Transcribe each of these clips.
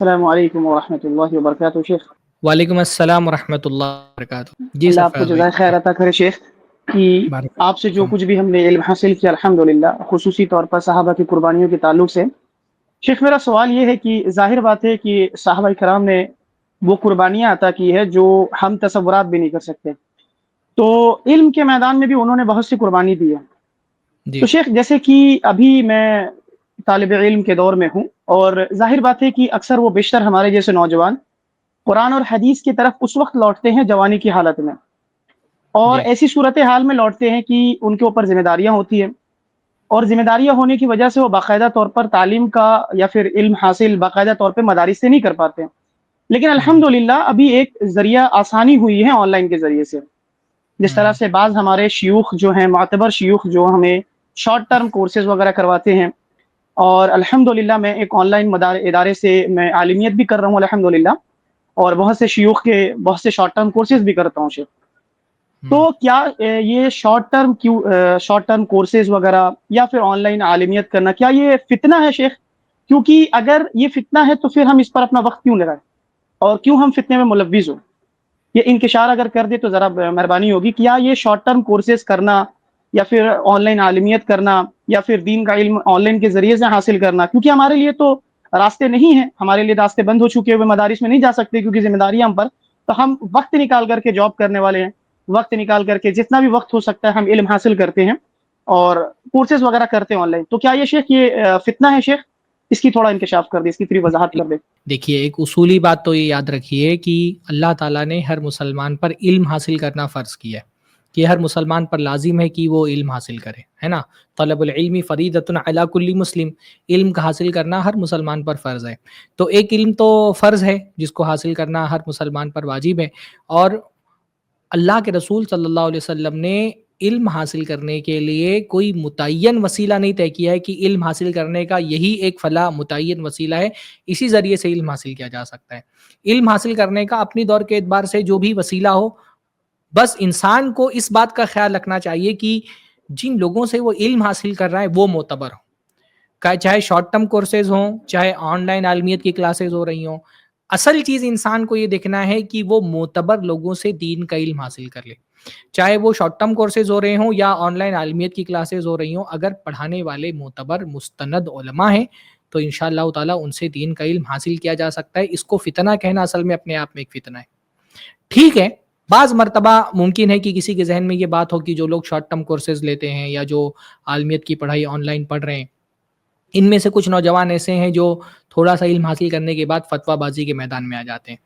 السلام علیکم ورحمۃ اللہ وبرکاتہ شیخ. وعلیکم السلام ورحمۃ اللہ وبرکاتہ. جی اللہ سر آپ کو فیاض بھائی. جزائے خیر عطا کرے شیخ کہ بارک آپ سے جو فیکم. کچھ بھی ہم نے علم حاصل کیا الحمدللہ، خصوصی طور پر صحابہ کی قربانیوں کے تعلق سے. شیخ میرا سوال یہ ہے کہ ظاہر بات ہے کہ صحابہ کرام نے وہ قربانیاں عطا کی ہے جو ہم تصورات بھی نہیں کر سکتے. تو علم کے میدان میں بھی انہوں نے بہت سی قربانی دی ہے. تو جی شیخ جیسے کہ ابھی میں طالب علم کے دور میں ہوں، اور ظاہر بات ہے کہ اکثر وہ بیشتر ہمارے جیسے نوجوان قرآن اور حدیث کی طرف اس وقت لوٹتے ہیں جوانی کی حالت میں، اور جی ایسی صورتحال میں لوٹتے ہیں کہ ان کے اوپر ذمہ داریاں ہوتی ہیں، اور ذمہ داریاں ہونے کی وجہ سے وہ باقاعدہ طور پر تعلیم کا یا پھر علم حاصل باقاعدہ طور پہ مدارس سے نہیں کر پاتے ہیں. لیکن ہوں الحمدللہ ابھی ایک ذریعہ آسانی ہوئی ہے آن لائن کے ذریعے سے. جس طرح ہوں سے بعض ہمارے شیوخ جو ہیں، معتبر شیوخ جو ہمیں شارٹ ٹرم کورسز وغیرہ کرواتے ہیں، اور الحمدللہ میں ایک آن لائن ادارے سے میں عالمیت بھی کر رہا ہوں الحمدللہ، اور بہت سے شیوخ کے بہت سے شارٹ ٹرم کورسز بھی کرتا ہوں شیخ. تو ہوں کیا یہ شارٹ ٹرم کورسز وغیرہ یا پھر آن لائن عالمیت کرنا، کیا یہ فتنہ ہے شیخ؟ کیونکہ اگر یہ فتنہ ہے تو پھر ہم اس پر اپنا وقت کیوں لگائیں، اور کیوں ہم فتنے میں ملوث ہوں؟ یہ انکشار اگر کر دے تو ذرا مہربانی ہوگی. کیا یہ شارٹ ٹرم کورسز کرنا یا پھر آن لائن عالمیت کرنا یا پھر دین کا علم آن لائن کے ذریعے سے حاصل کرنا، کیونکہ ہمارے لیے تو راستے نہیں ہیں، ہمارے لیے راستے بند ہو چکے ہوئے، مدارس میں نہیں جا سکتے کیونکہ ذمہ داریاں ہم پر، تو ہم وقت نکال کر کے جاب کرنے والے ہیں، وقت نکال کر کے جتنا بھی وقت ہو سکتا ہے ہم علم حاصل کرتے ہیں اور کورسز وغیرہ کرتے ہیں آن لائن. تو کیا یہ شیخ یہ فتنہ ہے شیخ؟ اس کی تھوڑا انکشاف کر دے، اس کی تھوڑی وضاحت کر دے. دیکھیے، ایک اصولی بات تو یہ یاد رکھیے کہ اللہ تعالیٰ نے ہر مسلمان پر علم حاصل کرنا فرض کیا ہے، کہ ہر مسلمان پر لازم ہے کہ وہ علم حاصل کرے، ہے نا. طلب العلم فریضۃ علی کل مسلم. علم کا حاصل کرنا ہر مسلمان پر فرض ہے. تو ایک علم تو فرض ہے جس کو حاصل کرنا ہر مسلمان پر واجب ہے، اور اللہ کے رسول صلی اللہ علیہ وسلم نے علم حاصل کرنے کے لیے کوئی متعین وسیلہ نہیں طے کیا ہے کہ علم حاصل کرنے کا یہی ایک فلاں متعین وسیلہ ہے، اسی ذریعے سے علم حاصل کیا جا سکتا ہے. علم حاصل کرنے کا اپنی دور کے اعتبار سے جو بھی وسیلہ ہو، بس انسان کو اس بات کا خیال رکھنا چاہیے کہ جن لوگوں سے وہ علم حاصل کر رہا ہے وہ معتبر ہوں، چاہے شارٹ ٹرم کورسز ہوں، چاہے آن لائن عالمیت کی کلاسز ہو رہی ہوں. اصل چیز انسان کو یہ دیکھنا ہے کہ وہ معتبر لوگوں سے دین کا علم حاصل کر لے، چاہے وہ شارٹ ٹرم کورسز ہو رہے ہوں یا آن لائن عالمیت کی کلاسز ہو رہی ہوں. اگر پڑھانے والے معتبر مستند علماء ہیں تو انشاءاللہ تعالی ان سے دین کا علم حاصل کیا جا سکتا ہے. اس کو فتنہ کہنا اصل میں اپنے آپ میں ایک فتنہ ہے. ٹھیک ہے، بعض مرتبہ ممکن ہے کہ کسی کے ذہن میں یہ بات ہو کہ جو لوگ شارٹ ٹرم کورسز لیتے ہیں یا جو عالمیت کی پڑھائی آن لائن پڑھ رہے ہیں، ان میں سے کچھ نوجوان ایسے ہیں جو تھوڑا سا علم حاصل کرنے کے بعد فتویٰ بازی کے میدان میں آ جاتے ہیں.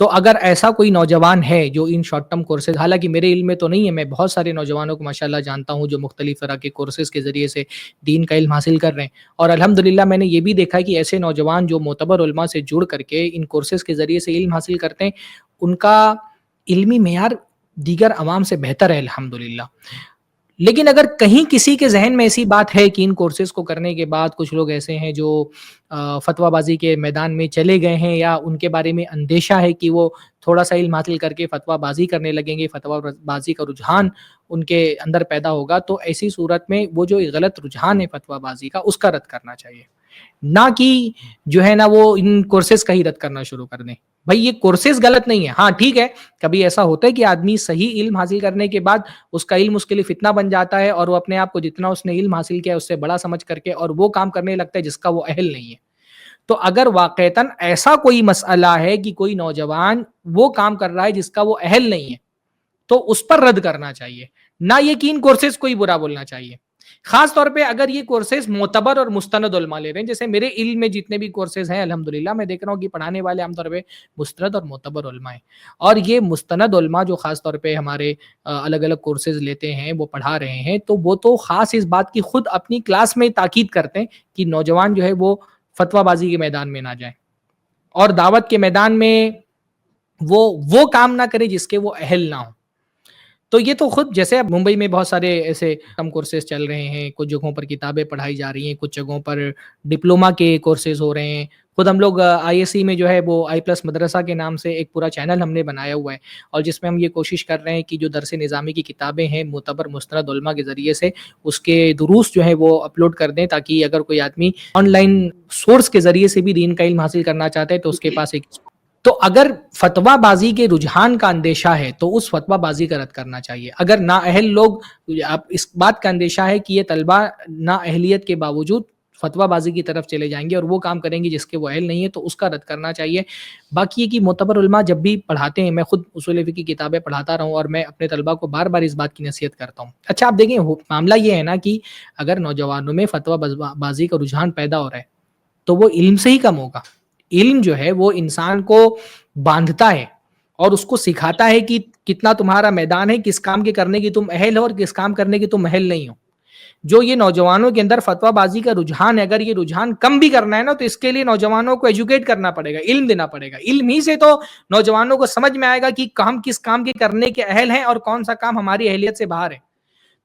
تو اگر ایسا کوئی نوجوان ہے جو ان شارٹ ٹرم کورسز، حالانکہ میرے علم میں تو نہیں ہے، میں بہت سارے نوجوانوں کو ماشاءاللہ جانتا ہوں جو مختلف طرح کے کورسز کے ذریعے سے دین کا علم حاصل کر رہے ہیں، اور الحمدللہ میں نے یہ بھی دیکھا کہ ایسے نوجوان جو معتبر علماء سے جڑ کر کے ان کورسز کے ذریعے سے علم حاصل کرتے ہیں، ان کا علمی معیار دیگر عوام سے بہتر ہے الحمدللہ. لیکن اگر کہیں کسی کے ذہن میں ایسی بات ہے کہ ان کورسز کو کرنے کے بعد کچھ لوگ ایسے ہیں جو فتویٰ بازی کے میدان میں چلے گئے ہیں، یا ان کے بارے میں اندیشہ ہے کہ وہ تھوڑا سا علم حاصل کر کے فتویٰ بازی کرنے لگیں گے، فتویٰ بازی کا رجحان ان کے اندر پیدا ہوگا، تو ایسی صورت میں وہ جو غلط رجحان ہے فتویٰ بازی کا، اس کا رد کرنا چاہیے، نہ کہ جو ہے نا وہ ان کورسز کا ہی رد کرنا شروع کر دیں. بھائی یہ کورسز غلط نہیں ہے، ہاں ٹھیک ہے، کبھی ایسا ہوتا ہے کہ آدمی صحیح علم حاصل کرنے کے بعد اس کا علم اس کے لیے فتنہ بن جاتا ہے، اور وہ اپنے آپ کو جتنا اس نے علم حاصل کیا اس سے بڑا سمجھ کر کے اور وہ کام کرنے لگتا ہے جس کا وہ اہل نہیں ہے. تو اگر واقعتاً ایسا کوئی مسئلہ ہے کہ کوئی نوجوان وہ کام کر رہا ہے جس کا وہ اہل نہیں ہے، تو اس پر رد کرنا چاہیے، نہ یہ کہ ان کورسز کو ہی برا بولنا چاہیے. خاص طور پہ اگر یہ کورسز معتبر اور مستند علماء لے رہے ہیں، جیسے میرے علم میں جتنے بھی کورسز ہیں الحمدللہ میں دیکھ رہا ہوں کہ پڑھانے والے عام طور پہ مستند اور معتبر علماء ہیں. اور یہ مستند علماء جو خاص طور پہ ہمارے الگ الگ کورسز لیتے ہیں، وہ پڑھا رہے ہیں، تو وہ تو خاص اس بات کی خود اپنی کلاس میں تاکید کرتے ہیں کہ نوجوان جو ہے وہ فتویٰ بازی کے میدان میں نہ جائیں، اور دعوت کے میدان میں وہ کام نہ کرے جس کے وہ اہل نہ ہوں. تو یہ تو خود، جیسے اب ممبئی میں بہت سارے ایسے کم کورسز چل رہے ہیں، کچھ جگہوں پر کتابیں پڑھائی جا رہی ہیں، کچھ جگہوں پر ڈپلوما کے کورسز ہو رہے ہیں، خود ہم لوگ آئی ایس سی میں جو ہے وہ آئی پلس مدرسہ کے نام سے ایک پورا چینل ہم نے بنایا ہوا ہے، اور جس میں ہم یہ کوشش کر رہے ہیں کہ جو درس نظامی کی کتابیں ہیں معتبر مستند علماء کے ذریعے سے اس کے دروس جو ہے وہ اپلوڈ کر دیں، تاکہ اگر کوئی آدمی آن لائن سورس کے ذریعے سے بھی دین کا علم حاصل کرنا چاہتے ہیں تو اس کے پاس ایک، تو اگر فتویٰ بازی کے رجحان کا اندیشہ ہے تو اس فتویٰ بازی کا رد کرنا چاہیے۔ اگر نااہل لوگ، اب اس بات کا اندیشہ ہے کہ یہ طلبہ نااہلیت کے باوجود فتویٰ بازی کی طرف چلے جائیں گے اور وہ کام کریں گے جس کے وہ اہل نہیں ہے، تو اس کا رد کرنا چاہیے۔ باقی یہ کہ معتبر علماء جب بھی پڑھاتے ہیں، میں خود اصول فقہ کی کتابیں پڑھاتا رہا ہوں اور میں اپنے طلباء کو بار بار اس بات کی نصیحت کرتا ہوں۔ اچھا آپ دیکھیں معاملہ یہ ہے نا کہ اگر نوجوانوں میں فتویٰ بازی کا رجحان پیدا ہو رہا ہے تو وہ علم سے ہی کم ہوگا۔ علم جو ہے وہ انسان کو باندھتا ہے اور اس کو سکھاتا ہے کہ کتنا تمہارا میدان ہے، کس کام کے کرنے کی تم اہل ہو اور کس کام کرنے کی تم اہل نہیں ہو۔ جو یہ نوجوانوں کے اندر فتویٰ بازی کا رجحان ہے، اگر یہ رجحان کم بھی کرنا ہے نا تو اس کے لیے نوجوانوں کو ایجوکیٹ کرنا پڑے گا، علم دینا پڑے گا۔ علم ہی سے تو نوجوانوں کو سمجھ میں آئے گا کہ ہم کس کام کے کرنے کے اہل ہیں اور کون سا کام ہماری اہلیت سے باہر ہے۔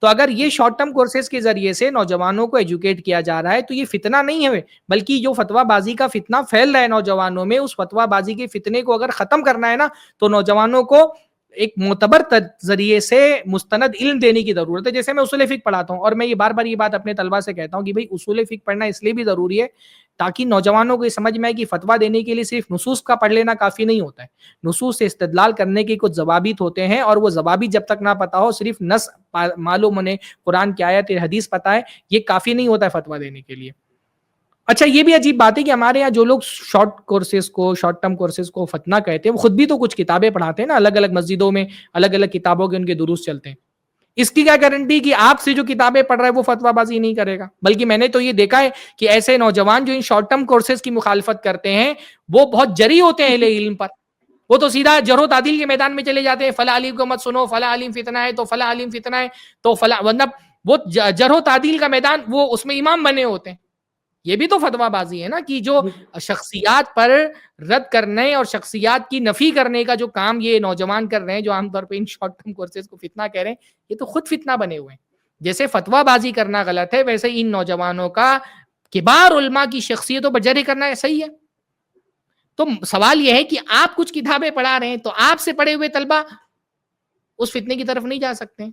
تو اگر یہ شارٹ ٹرم کورسز کے ذریعے سے نوجوانوں کو ایجوکیٹ کیا جا رہا ہے تو یہ فتنہ نہیں ہے، بلکہ جو فتویٰ بازی کا فتنہ پھیل رہا ہے نوجوانوں میں، اس فتویٰ بازی کے فتنے کو اگر ختم کرنا ہے نا تو نوجوانوں کو ایک معتبر ذریعے سے مستند علم دینے کی ضرورت ہے۔ جیسے میں اصول فقہ پڑھاتا ہوں اور میں یہ بار بار یہ بات اپنے طلباء سے کہتا ہوں کہ بھائی اصول فقہ پڑھنا اس لیے بھی ضروری ہے تاکہ نوجوانوں کو یہ سمجھ میں آئے کہ فتویٰ دینے کے لیے صرف نصوص کا پڑھ لینا کافی نہیں ہوتا ہے، نصوص سے استدلال کرنے کے کچھ ضوابط ہوتے ہیں، اور وہ ضوابط جب تک نہ پتا ہو، صرف نص معلوم ہونے، قرآن کی آیت حدیث پتہ ہے، یہ کافی نہیں ہوتا ہے فتویٰ دینے کے لیے۔ اچھا یہ بھی عجیب بات ہے کہ ہمارے یہاں جو لوگ شارٹ ٹرم کورسز کو فتنہ کہتے ہیں، وہ خود بھی تو کچھ کتابیں پڑھاتے ہیں نا، الگ الگ مسجدوں میں الگ الگ کتابوں کے ان کے دروس چلتے ہیں۔ اس کی کیا گارنٹی کہ آپ سے جو کتابیں پڑھ رہا ہے وہ فتویٰ بازی نہیں کرے گا؟ بلکہ میں نے تو یہ دیکھا ہے کہ ایسے نوجوان جو ان شارٹ ٹرم کورسز کی مخالفت کرتے ہیں وہ بہت جری ہوتے ہیں اہل علم پر، وہ تو سیدھا جرح و تعدیل کے میدان میں چلے جاتے ہیں، فلاں عالم کو مت سنو، فلاں عالم فتنہ ہے تو فلاں عالم فتنہ ہے تو فلاں، مطلب وہ جرح و تعدیل کا میدان، وہ اس میں امام بنے ہوتے ہیں۔ یہ بھی تو فتویٰ بازی ہے نا کہ جو شخصیات پر رد کرنے اور شخصیات کی نفی کرنے کا جو کام یہ نوجوان کر رہے ہیں، جو عام طور پہ ان شارٹ ٹرم کورسز کو فتنہ کہہ رہے ہیں، یہ تو خود فتنہ بنے ہوئے ہیں۔ جیسے فتویٰ بازی کرنا غلط ہے، ویسے ان نوجوانوں کا کبار علماء کی شخصیتوں پر جرح کرنا صحیح ہے۔ تو سوال یہ ہے کہ آپ کچھ کتابیں پڑھا رہے ہیں تو آپ سے پڑھے ہوئے طلبہ اس فتنے کی طرف نہیں جا سکتے؟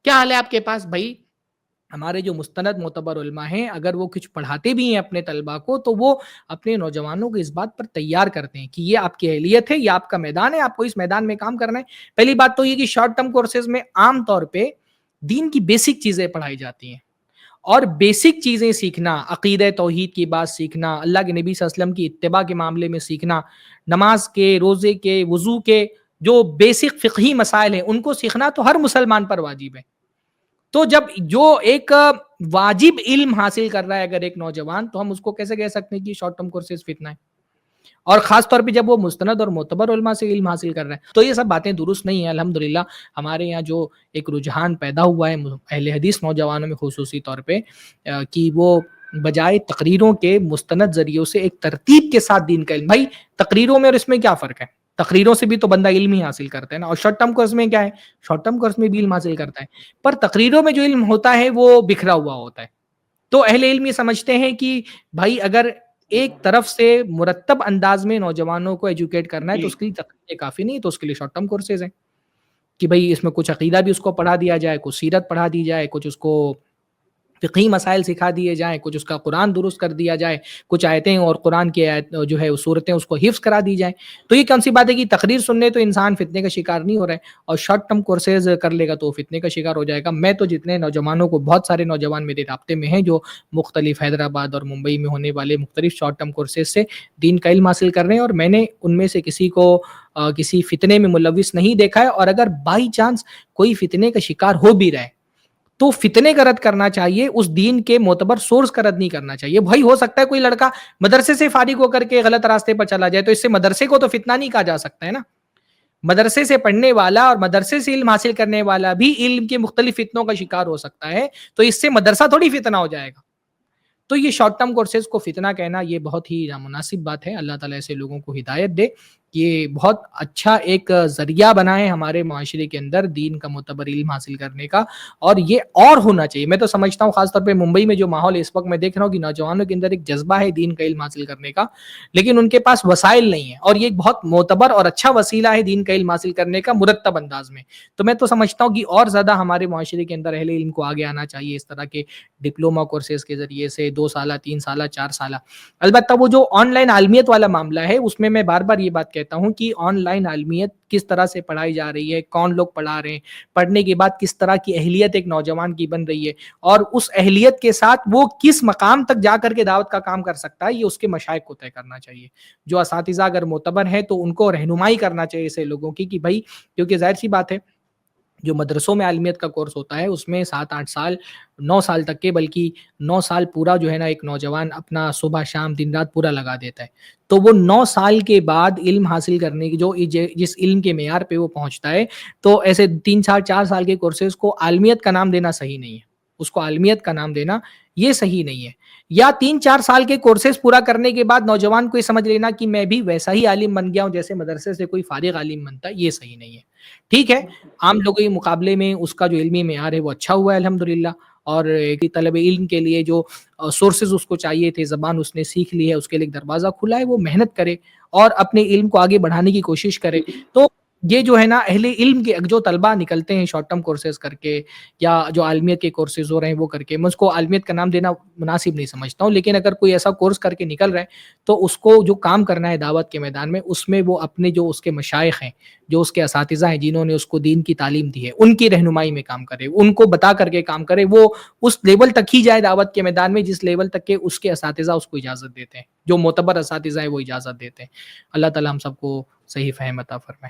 کیا حال ہے آپ کے پاس؟ بھائی ہمارے جو مستند معتبر علماء ہیں، اگر وہ کچھ پڑھاتے بھی ہیں اپنے طلباء کو تو وہ اپنے نوجوانوں کو اس بات پر تیار کرتے ہیں کہ یہ آپ کی اہلیت ہے، یہ آپ کا میدان ہے، آپ کو اس میدان میں کام کرنا ہے۔ پہلی بات تو یہ کہ شارٹ ٹرم کورسز میں عام طور پہ دین کی بیسک چیزیں پڑھائی جاتی ہیں، اور بیسک چیزیں سیکھنا، عقیدہ توحید کی بات سیکھنا، اللہ کے نبی صلی اللہ علیہ وسلم کی اتباع کے معاملے میں سیکھنا، نماز کے، روزے کے، وضو کے جو بیسک فقہی مسائل ہیں ان کو سیکھنا تو ہر مسلمان پر واجب ہے۔ تو جب جو ایک واجب علم حاصل کر رہا ہے اگر ایک نوجوان، تو ہم اس کو کیسے کہہ سکتے ہیں کہ شارٹ ٹرم کورسز فتنہ ہے؟ اور خاص طور پہ جب وہ مستند اور معتبر علماء سے علم حاصل کر رہا ہے، تو یہ سب باتیں درست نہیں ہیں۔ الحمدللہ ہمارے یہاں جو ایک رجحان پیدا ہوا ہے اہل حدیث نوجوانوں میں خصوصی طور پہ کہ وہ بجائے تقریروں کے مستند ذریعوں سے ایک ترتیب کے ساتھ دین کا علم، بھائی تقریروں میں اور اس میں کیا فرق ہے؟ تقریروں سے بھی تو بندہ علم ہی حاصل کرتا ہے نا، اور شارٹ ٹرم کورس میں کیا ہے؟ شارٹ ٹرم کورس میں بھی علم حاصل کرتا ہے، پر تقریروں میں جو علم ہوتا ہے وہ بکھرا ہوا ہوتا ہے۔ تو اہل علم یہ سمجھتے ہیں کہ بھائی اگر ایک طرف سے مرتب انداز میں نوجوانوں کو ایجوکیٹ کرنا ہے تو اس کے لیے تقریریں کافی نہیں، تو اس کے لیے شارٹ ٹرم کورسز ہیں کہ بھئی اس میں کچھ عقیدہ بھی اس کو پڑھا دیا جائے، کچھ سیرت پڑھا دی جائے، کچھ اس کو فقہی مسائل سکھا دیے جائیں، کچھ اس کا قرآن درست کر دیا جائے، کچھ آیتیں اور قرآن کی جو ہے صورتیں اس کو حفظ کرا دی جائیں۔ تو یہ کون سی بات ہے کہ تقریر سننے تو انسان فتنے کا شکار نہیں ہو رہا ہے، اور شارٹ ٹرم کورسز کر لے گا تو فتنے کا شکار ہو جائے گا۔ میں تو جتنے نوجوانوں کو، بہت سارے نوجوان میرے رابطے میں ہیں جو مختلف حیدرآباد اور ممبئی میں ہونے والے مختلف شارٹ ٹرم کورسز سے دین کا علم حاصل کر رہے ہیں، اور میں نے ان میں سے کسی کو کسی فتنے میں ملوث نہیں دیکھا ہے۔ اور اگر بائی چانس کوئی فتنے کا شکار ہو بھی رہا ہے تو فتنے کا رد کرنا چاہیے، اس دین کے معتبر سورس کا رد نہیں کرنا چاہیے۔ بھائی ہو سکتا ہے کوئی لڑکا مدرسے سے فارغ ہو کر کے غلط راستے پر چلا جائے، تو اس سے مدرسے کو تو فتنہ نہیں کہا جا سکتا ہے نا۔ مدرسے سے پڑھنے والا اور مدرسے سے علم حاصل کرنے والا بھی علم کے مختلف فتنوں کا شکار ہو سکتا ہے، تو اس سے مدرسہ تھوڑی فتنہ ہو جائے گا۔ تو یہ شارٹ ٹرم کورسز کو فتنہ کہنا یہ بہت ہی نامناسب بات ہے۔ اللہ تعالیٰ ایسے لوگوں کو ہدایت دے یہ بہت اچھا ایک ذریعہ بنا ہے ہمارے معاشرے کے اندر دین کا معتبر علم حاصل کرنے کا، اور یہ اور ہونا چاہیے. میں تو سمجھتا ہوں خاص طور پہ ممبئی میں جو ماحول اس وقت میں دیکھ رہا ہوں کہ نوجوانوں کے اندر ایک جذبہ ہے دین کا علم حاصل کرنے کا، لیکن ان کے پاس وسائل نہیں ہیں، اور یہ ایک بہت معتبر اور اچھا وسیلہ ہے دین کا علم حاصل کرنے کا مرتب انداز میں. تو میں تو سمجھتا ہوں کہ اور زیادہ ہمارے معاشرے کے اندر اہل علم کو آگے آنا چاہیے اس طرح کے ڈپلوما کورسز کے ذریعے سے، 2 سالہ 3 سالہ 4 سالہ. البتہ وہ جو آن لائن عالمیت والا معاملہ ہے اس میں بار بار یہ بات کہتا ہوں کہ آن لائن عالمیت کس طرح سے پڑھائی جا رہی ہے، کون لوگ پڑھا رہے ہیں، پڑھنے کے بعد کس طرح کی اہلیت ایک نوجوان کی بن رہی ہے، اور اس اہلیت کے ساتھ وہ کس مقام تک جا کر کے دعوت کا کام کر سکتا ہے، یہ اس کے مشائخ کو طے کرنا چاہیے. جو اساتذہ اگر معتبر ہیں تو ان کو رہنمائی کرنا چاہیے ایسے لوگوں کی کہ بھائی، کیونکہ ظاہر سی بات ہے جو مدرسوں میں عالمیت کا کورس ہوتا ہے اس میں 7-8 سال 9 سال تک کے، بلکہ 9 سال پورا جو ہے نا ایک نوجوان اپنا صبح شام دن رات پورا لگا دیتا ہے. تو وہ 9 سال کے بعد علم حاصل کرنے کی جو جس علم کے معیار پہ وہ پہنچتا ہے، تو ایسے 3 سال 4 سال کے کورسز کو عالمیت کا نام دینا صحیح نہیں ہے. اس کو عالمیت کا نام دینا یہ صحیح نہیں ہے. یا 3-4 سال کے کورسز پورا کرنے کے بعد نوجوان کو یہ سمجھ لینا کہ میں بھی ویسا ہی عالم بن گیا ہوں جیسے مدرسے سے کوئی فارغ عالم بنتا ہے، یہ صحیح نہیں ہے. ٹھیک ہے، عام لوگوں کے مقابلے میں اس کا جو علمی معیار ہے وہ اچھا ہوا ہے الحمدللہ، اور ایک طلب علم کے لیے جو سورسز اس کو چاہیے تھے، زبان اس نے سیکھ لی ہے، اس کے لیے ایک دروازہ کھلا ہے. وہ محنت کرے اور اپنے علم کو آگے بڑھانے کی کوشش کرے. تو یہ جو ہے نا اہل علم کے جو طلبہ نکلتے ہیں شارٹ ٹرم کورسز کر کے یا جو عالمیت کے کورسز ہو رہے ہیں وہ کر کے، میں اس کو عالمیت کا نام دینا مناسب نہیں سمجھتا ہوں، لیکن اگر کوئی ایسا کورس کر کے نکل رہا ہے تو اس کو جو کام کرنا ہے دعوت کے میدان میں، اس میں وہ اپنے جو اس کے مشائخ ہیں، جو اس کے اساتذہ ہیں جنہوں نے اس کو دین کی تعلیم دی ہے، ان کی رہنمائی میں کام کرے، ان کو بتا کر کے کام کرے. وہ اس لیول تک ہی جائے دعوت کے میدان میں جس لیول تک کہ اس کے اساتذہ اس کو اجازت دیتے ہیں، جو معتبر اساتذہ ہیں وہ اجازت دیتے ہیں. اللہ تعالی ہم سب کو صحیح فہم عطا فرمائے.